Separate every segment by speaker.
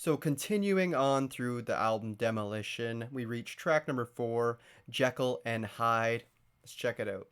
Speaker 1: So continuing on through the album Demolition, we reach track number 4, Jekyll and Hyde. Let's check it out.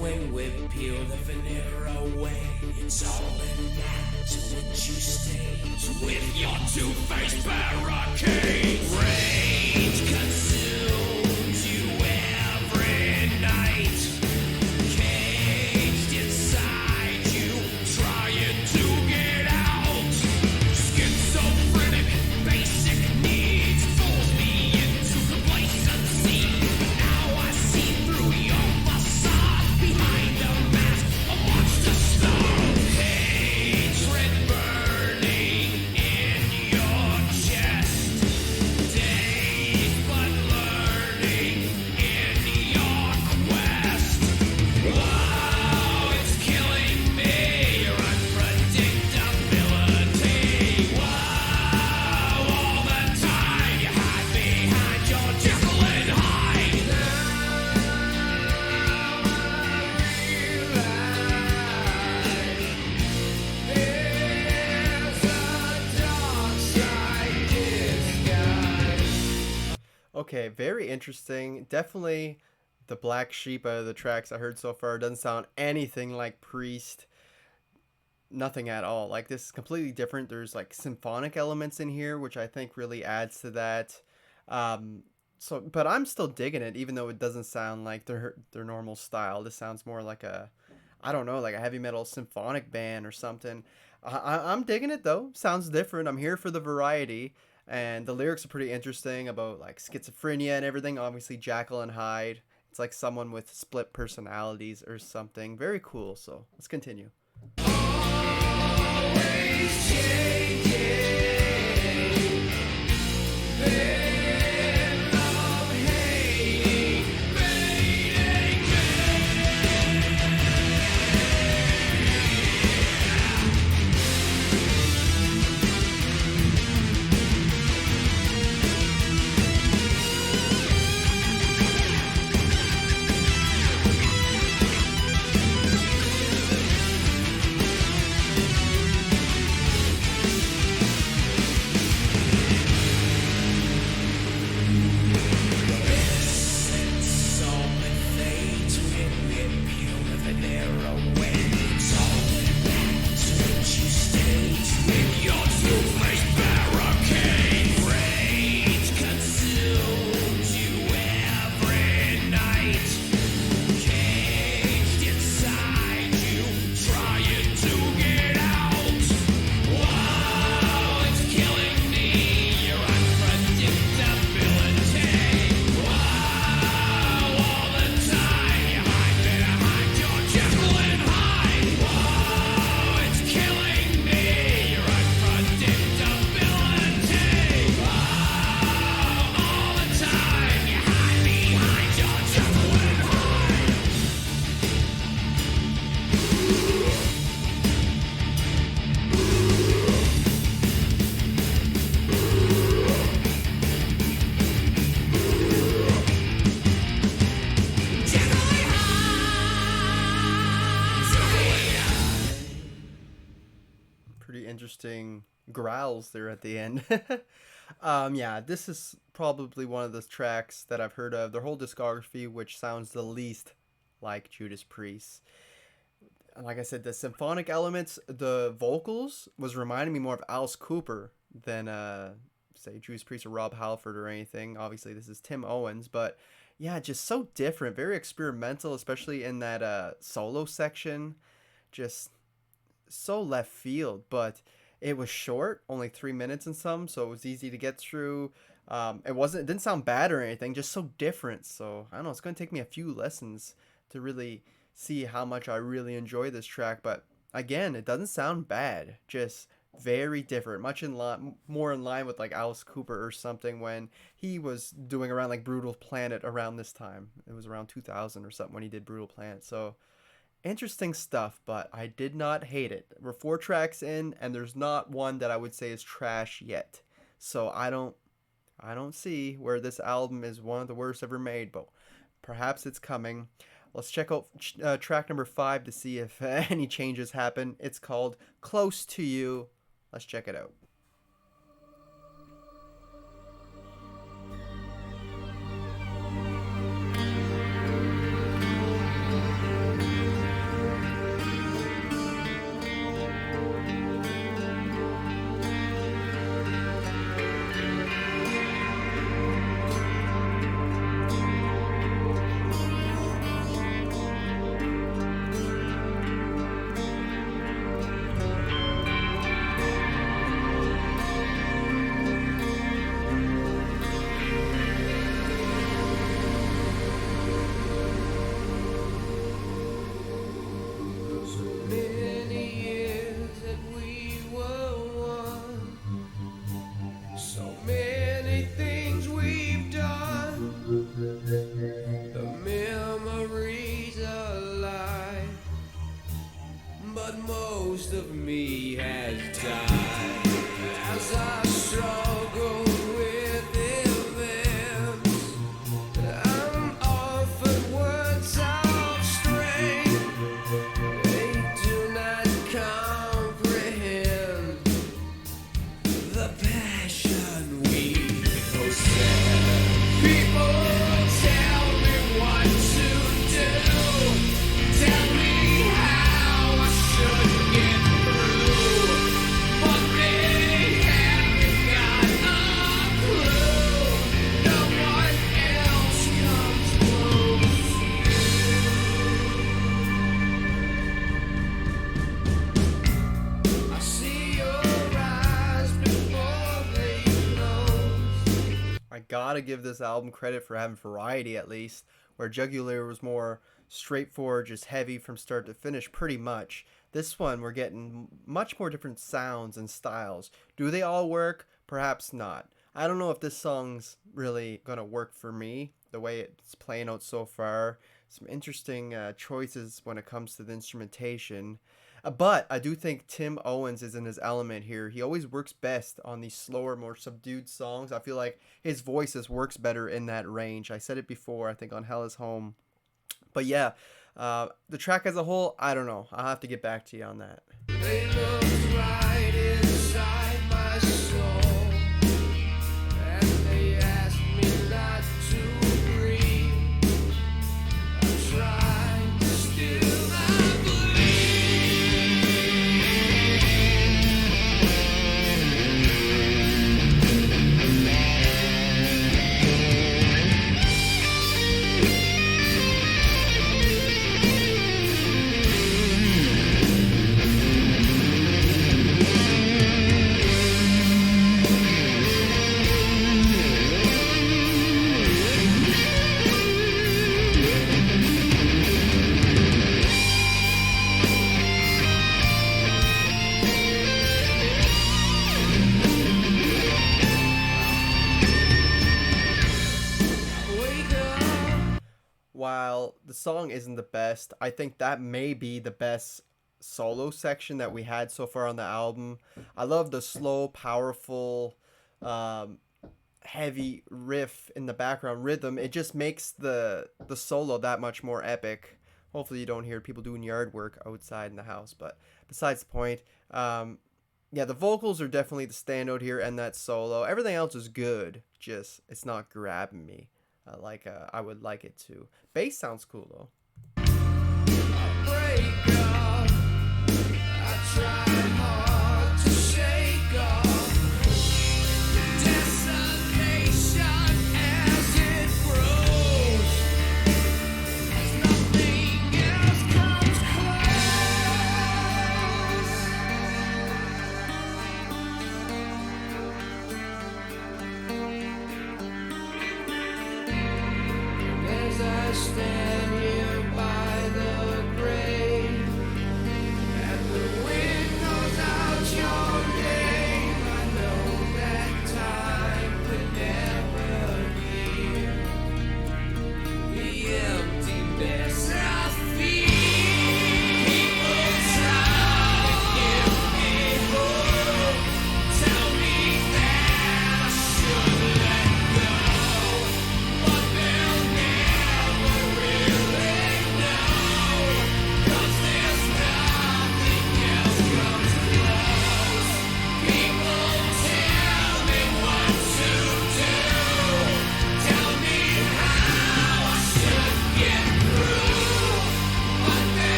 Speaker 2: When we peel the veneer away, it's all in that to which you stay with your two-faced barricade. Rage consumes you every night, caged inside you, trying to get out. Schizophrenic, basic needs pulls me into complacency. Now I see through your facade. Behind a mask, a monster star. Hatred burning in your chest. Dazed but learning in your quest. Wow, it's killing me, your unpredictability. Wow, all the time you hide behind your Jekyll and Hyde.
Speaker 1: Okay, very interesting. Definitely the black sheep out of the tracks I heard so far doesn't sound anything like Priest. Nothing at all. Like, this is completely different. There's like symphonic elements in here, which I think really adds to that. But I'm still digging it, even though it doesn't sound like their normal style. This sounds more like I don't know, like a heavy metal symphonic band or something. I'm digging it though. Sounds different. I'm here for the variety, and the lyrics are pretty interesting about like schizophrenia and everything. Obviously, Jekyll and Hyde. It's like someone with split personalities or something. Very cool. So let's continue.
Speaker 2: Always changing. Then love, hating, fading.
Speaker 1: Pretty interesting growls there at the end. Yeah, this is probably one of the tracks that I've heard of their whole discography, which sounds the least like Judas Priest. Like I said, the symphonic elements, the vocals was reminding me more of Alice Cooper than say Judas Priest or Rob Halford or anything. Obviously, this is Tim Owens, but yeah, just so different, very experimental, especially in that solo section. Just so left field, but it was short, only 3 minutes and some, so it was easy to get through. It didn't sound bad or anything, just so different. So I don't know, it's gonna take me a few lessons to really see how much I really enjoy this track. But again, it doesn't sound bad, just very different, much in line, more in line with like Alice Cooper or something when he was doing around like Brutal Planet around this time. It was around 2000 or something when he did Brutal Planet. So Interesting stuff, but I did not hate it. We're 4 tracks in, and there's not one that I would say is trash yet. So I don't see where this album is one of the worst ever made, but perhaps it's coming. Let's check out track number 5 to see if any changes happen. It's called Close to You. Let's check it out.
Speaker 2: Many years that we were one, so many things we've done. The memories are alive, but most of me has died as I struggle with events. I'm offered words of strength. They do not comprehend the passion we possess. People tell me what to do, tell me how I should get through, but they haven't got a clue. No one else comes close. I see your eyes before they close.
Speaker 1: I gotta give this album credit for having variety at least, where Jugular was more straightforward, just heavy from start to finish pretty much. This one, we're getting much more different sounds and styles. Do they all work? Perhaps not. I don't know if this song's really gonna work for me, the way it's playing out so far. Some interesting choices when it comes to the instrumentation. But I do think Tim Owens is in his element here. He always works best on these slower, more subdued songs. I feel like his voice just works better in that range. I said it before, I think, on Hell is Home. But yeah, the track as a whole, I don't know. I'll have to get back to you on that.
Speaker 2: They look right inside my soul, and they ask me not to breathe. I'm trying to still my
Speaker 1: While the song isn't the best, I think that may be the best solo section that we had so far on the album. I love the slow, powerful, heavy riff in the background rhythm. It just makes the solo that much more epic. Hopefully you don't hear people doing yard work outside in the house, but besides the point, yeah, the vocals are definitely the standout here, and that solo. Everything else is good, just it's not grabbing me like I would like it to. Bass sounds cool though.
Speaker 2: break up. I try hard to shake off the desolation as it grows, as nothing else comes close. As I stand here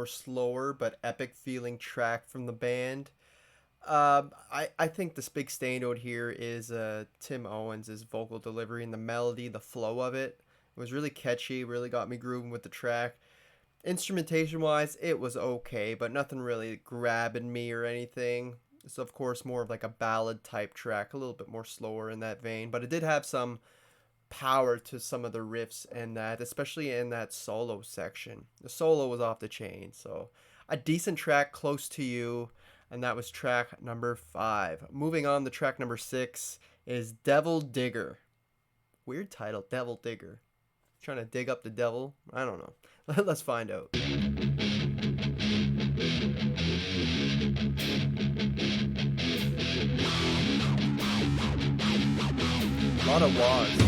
Speaker 1: more slower but epic feeling track from the band. I think this big standout here is Tim Owens' vocal delivery and the melody, the flow of it. It was really catchy, really got me grooving with the track. Instrumentation wise, it was okay, but nothing really grabbing me or anything. It's of course more of like a ballad type track, a little bit more slower in that vein, but it did have some power to some of the riffs and that, especially in that solo section. The solo was off the chain, so a decent track, Close to You, and that was track number 5. Moving on to track number 6 is Devil Digger. Weird title, Devil Digger. Trying to dig up the devil? I don't know. Let's find out. A lot of wahs.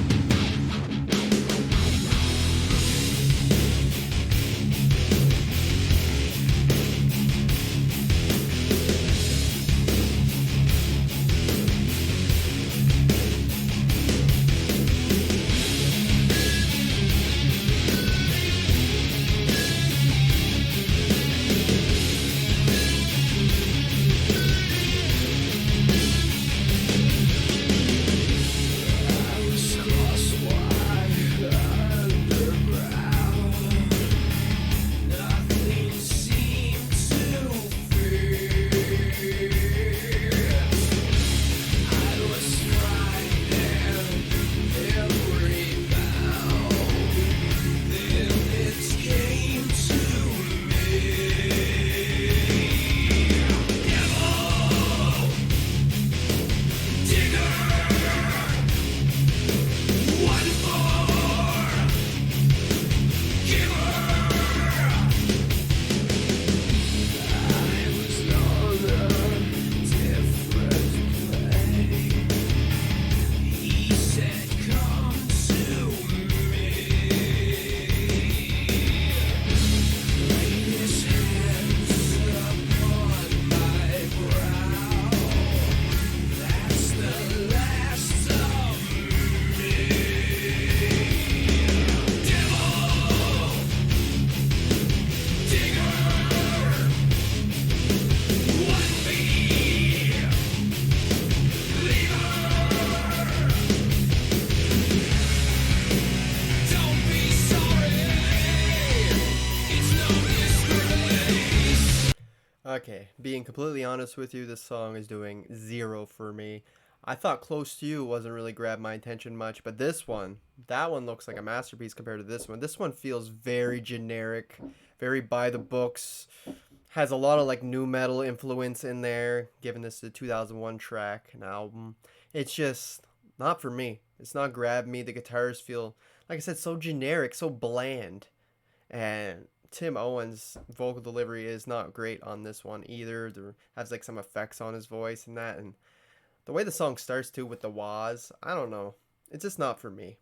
Speaker 1: Okay, being completely honest with you, this song is doing 0 for me. I thought Close to You wasn't really grabbed my attention much, but this one, that one looks like a masterpiece compared to this one. This one feels very generic, very by the books, has a lot of like new metal influence in there, given this a 2001 track, an album. It's just not for me. It's not grabbed me. The guitars feel, like I said, so generic, so bland. And Tim Owens' vocal delivery is not great on this one either. There has like some effects on his voice and that, and the way the song starts too with the wahs, I don't know. It's just not for me.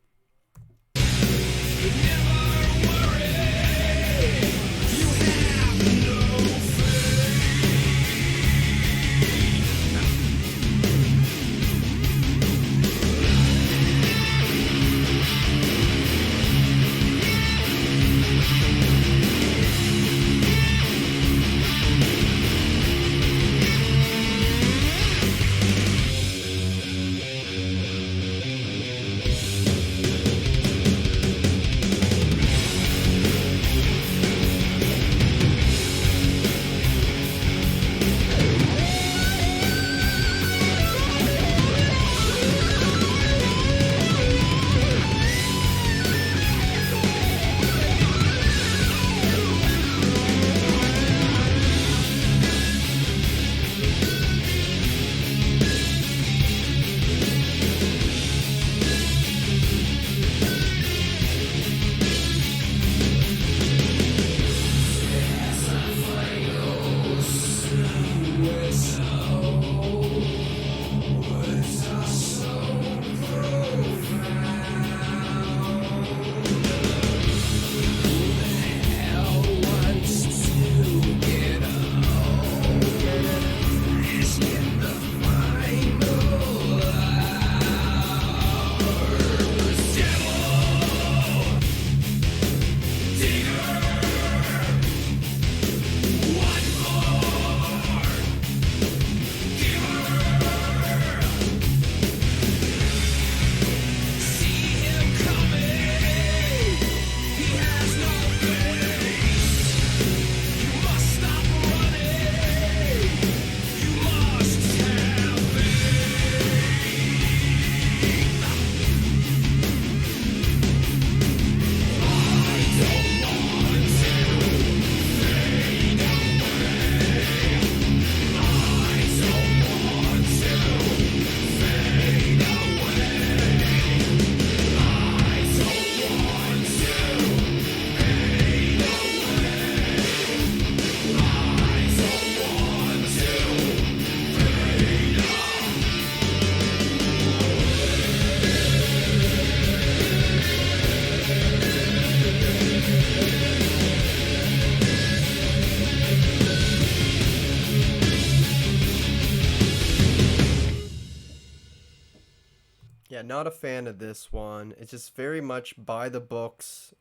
Speaker 1: Yeah, not a fan of this one. It's just very much by the books,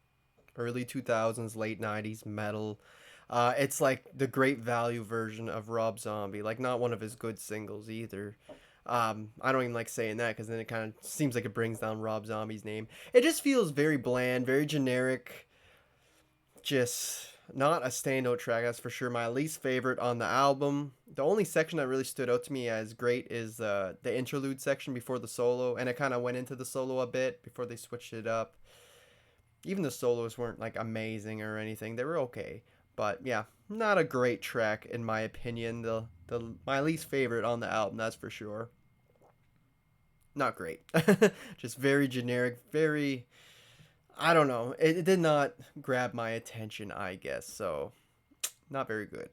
Speaker 1: early 2000s, late 90s metal. It's like the great value version of Rob Zombie, like not one of his good singles either. I don't even like saying that because then it kind of seems like it brings down Rob Zombie's name. It just feels very bland, very generic. Just not a standout track, that's for sure. My least favorite on the album. The only section that really stood out to me as great is the interlude section before the solo, and it kind of went into the solo a bit before they switched it up. Even the solos weren't like amazing or anything; they were okay. But yeah, not a great track in my opinion. The my least favorite on the album, that's for sure. Not great. Just very generic, very I don't know. It did not grab my attention, I guess. So, not very good.